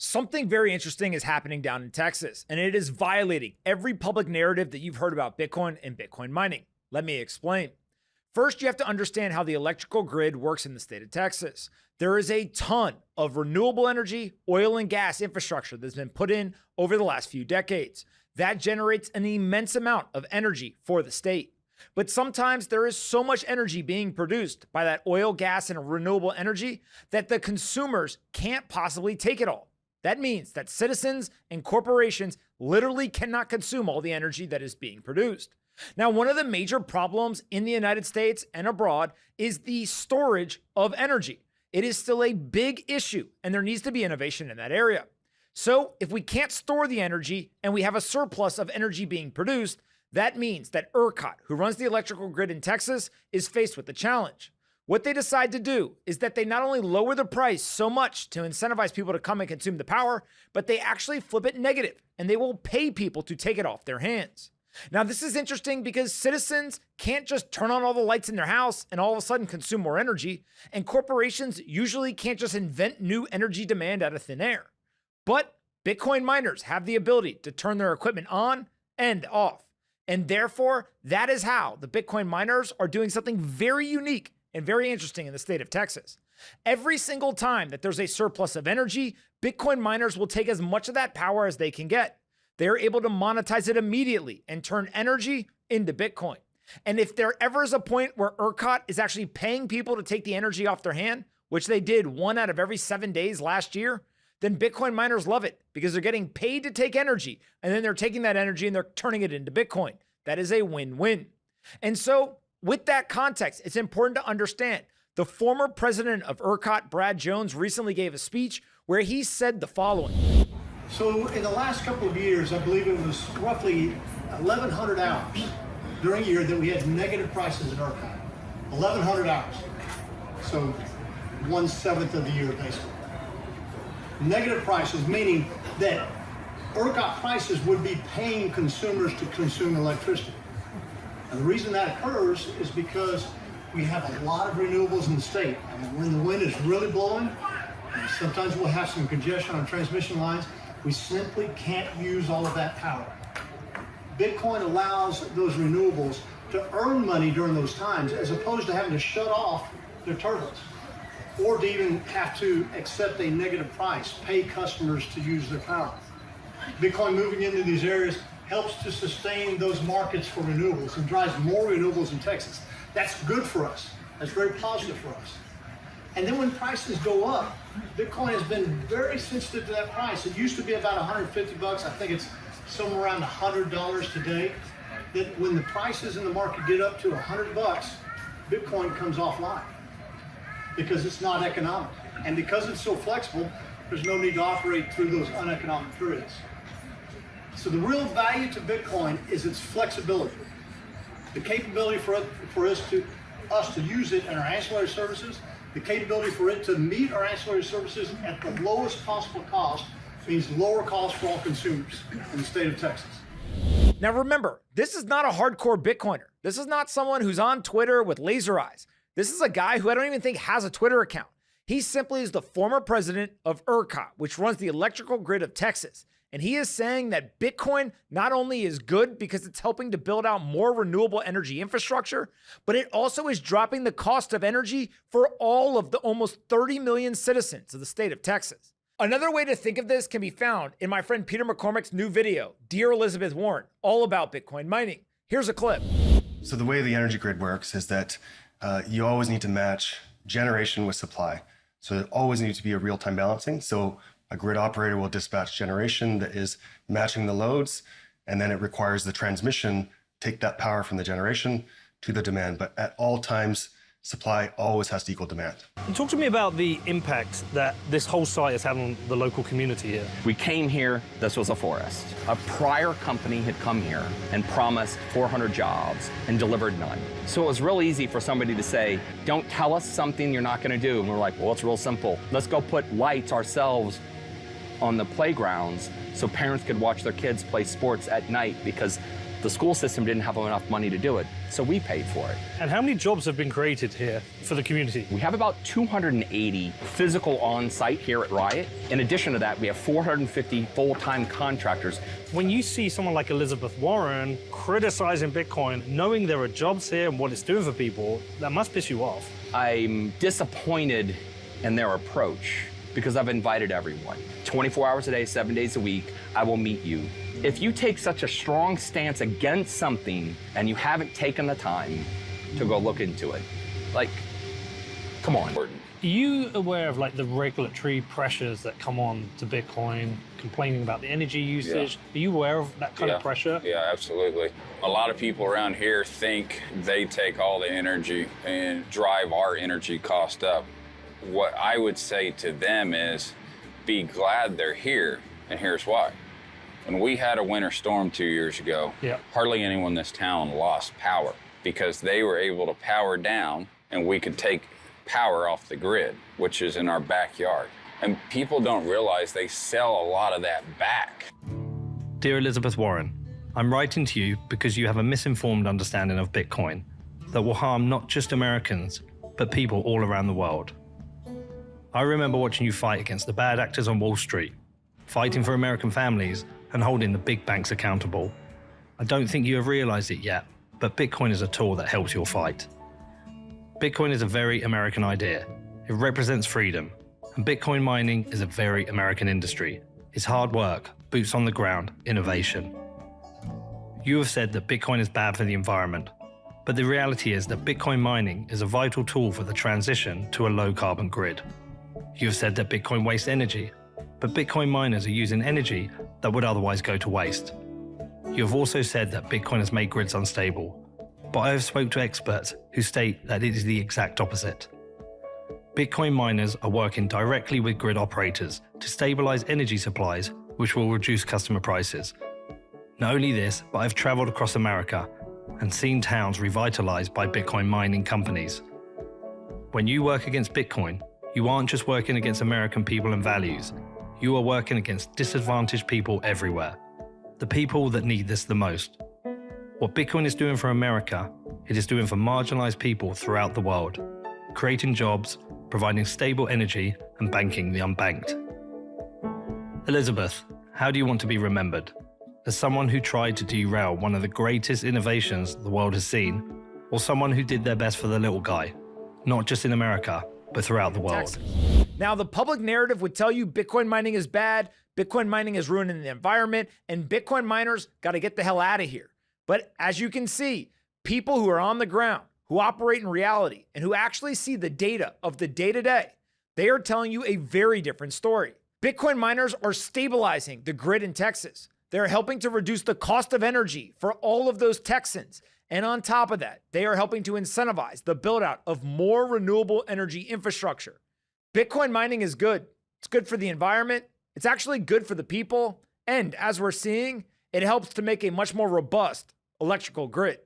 Something very interesting is happening down in Texas, and it is violating every public narrative that you've heard about Bitcoin and Bitcoin mining. Let me explain. First, you have to understand how the electrical grid works in the state of Texas. There is a ton of renewable energy, oil and gas infrastructure that's been put in over the last few decades. That generates an immense amount of energy for the state. But sometimes there is so much energy being produced by that oil, gas, and renewable energy that the consumers can't possibly take it all. That means that citizens and corporations literally cannot consume all the energy that is being produced. Now, one of the major problems in the United States and abroad is the storage of energy. It is still a big issue, and there needs to be innovation in that area. So if we can't store the energy and we have a surplus of energy being produced, that means that ERCOT, who runs the electrical grid in Texas, is faced with the challenge. What they decide to do is that they not only lower the price so much to incentivize people to come and consume the power, but they actually flip it negative, and they will pay people to take it off their hands. Now, this is interesting because citizens can't just turn on all the lights in their house and all of a sudden consume more energy, and corporations usually can't just invent new energy demand out of thin air. But Bitcoin miners have the ability to turn their equipment on and off, and therefore, that is how the Bitcoin miners are doing something very unique and very interesting in the state of Texas. Every single time that there's a surplus of energy, Bitcoin miners will take as much of that power as they can get. They're able to monetize it immediately and turn energy into Bitcoin. And if there ever is a point where ERCOT is actually paying people to take the energy off their hand, which they did 1 out of every 7 days last year, then Bitcoin miners love it because they're getting paid to take energy, and then they're taking that energy and they're turning it into Bitcoin. That is a win-win. And so with that context, it's important to understand the former president of ERCOT, Brad Jones, recently gave a speech where he said the following. So in the last couple of years, I believe it was roughly 1,100 hours during a year that we had negative prices at ERCOT. 1,100 hours. So 1/7 of the year, basically. Negative prices, meaning that ERCOT prices would be paying consumers to consume electricity. And the reason that occurs is because we have a lot of renewables in the state. And when the wind is really blowing, and sometimes we'll have some congestion on transmission lines, we simply can't use all of that power. Bitcoin allows those renewables to earn money during those times as opposed to having to shut off their turbines or to even have to accept a negative price, pay customers to use their power. Bitcoin moving into these areas helps to sustain those markets for renewables and drives more renewables in Texas. That's good for us. That's very positive for us. And then when prices go up, Bitcoin has been very sensitive to that price. It used to be about 150 bucks. I think it's somewhere around $100 today. That when the prices in the market get up to 100 bucks, Bitcoin comes offline because it's not economic. And because it's so flexible, there's no need to operate through those uneconomic periods. So the real value to Bitcoin is its flexibility, the capability for us to use it in our ancillary services, the capability for it to meet our ancillary services at the lowest possible cost means lower cost for all consumers in the state of Texas. Now remember, this is not a hardcore Bitcoiner. This is not someone who's on Twitter with laser eyes. This is a guy who I don't even think has a Twitter account. He simply is the former president of ERCOT, which runs the electrical grid of Texas. And he is saying that Bitcoin not only is good because it's helping to build out more renewable energy infrastructure, but it also is dropping the cost of energy for all of the almost 30 million citizens of the state of Texas. Another way to think of this can be found in my friend Peter McCormick's new video, Dear Elizabeth Warren, all about Bitcoin mining. Here's a clip. So the way the energy grid works is that you always need to match generation with supply. So it always needs to be a real-time balancing. So a grid operator will dispatch generation that is matching the loads, and then it requires the transmission take that power from the generation to the demand. But at all times, supply always has to equal demand. Talk to me about the impact that this whole site has had on the local community here. We came here, this was a forest. A prior company had come here and promised 400 jobs and delivered none. So it was real easy for somebody to say, don't tell us something you're not going to do. And we're like, well, it's real simple. Let's go put lights ourselves on the playgrounds so parents could watch their kids play sports at night, because The school system didn't have enough money to do it, so we paid for it. And how many jobs have been created here for the community? We have about 280 physical on-site here at Riot. In addition to that, we have 450 full-time contractors. When you see someone like Elizabeth Warren criticizing Bitcoin, knowing there are jobs here and what it's doing for people, that must piss you off. I'm disappointed in their approach because I've invited everyone. 24 hours a day, 7 days a week, I will meet you. If you take such a strong stance against something and you haven't taken the time to go look into it, like, come on. Are you aware of like the regulatory pressures that come on to Bitcoin, complaining about the energy usage? Yeah. Are you aware of that kind of pressure? Yeah, absolutely. A lot of people around here think they take all the energy and drive our energy cost up. What I would say to them is, be glad they're here, and here's why. When we had a winter storm 2 years ago, hardly anyone in this town lost power because they were able to power down and we could take power off the grid, which is in our backyard. And people don't realize they sell a lot of that back. Dear Elizabeth Warren, I'm writing to you because you have a misinformed understanding of Bitcoin that will harm not just Americans, but people all around the world. I remember watching you fight against the bad actors on Wall Street, fighting for American families and holding the big banks accountable. I don't think you have realized it yet, but Bitcoin is a tool that helps your fight. Bitcoin is a very American idea. It represents freedom, and Bitcoin mining is a very American industry. It's hard work, boots on the ground, innovation. You have said that Bitcoin is bad for the environment, but the reality is that Bitcoin mining is a vital tool for the transition to a low-carbon grid. You have said that Bitcoin wastes energy, but Bitcoin miners are using energy that would otherwise go to waste. You have also said that Bitcoin has made grids unstable, but I have spoken to experts who state that it is the exact opposite. Bitcoin miners are working directly with grid operators to stabilize energy supplies, which will reduce customer prices. Not only this, but I've traveled across America and seen towns revitalized by Bitcoin mining companies. When you work against Bitcoin, you aren't just working against American people and values. You are working against disadvantaged people everywhere, the people that need this the most. What Bitcoin is doing for America, it is doing for marginalized people throughout the world, creating jobs, providing stable energy, and banking the unbanked. Elizabeth, how do you want to be remembered? As someone who tried to derail one of the greatest innovations the world has seen, or someone who did their best for the little guy, not just in America, but throughout the world? Now, the public narrative would tell you Bitcoin mining is bad, Bitcoin mining is ruining the environment, and Bitcoin miners got to get the hell out of here. But as you can see, people who are on the ground, who operate in reality, and who actually see the data of the day-to-day, they are telling you a very different story. Bitcoin miners are stabilizing the grid in Texas. They're helping to reduce the cost of energy for all of those Texans. And on top of that, they are helping to incentivize the build out of more renewable energy infrastructure. Bitcoin mining is good. It's good for the environment. It's actually good for the people. And as we're seeing, it helps to make a much more robust electrical grid.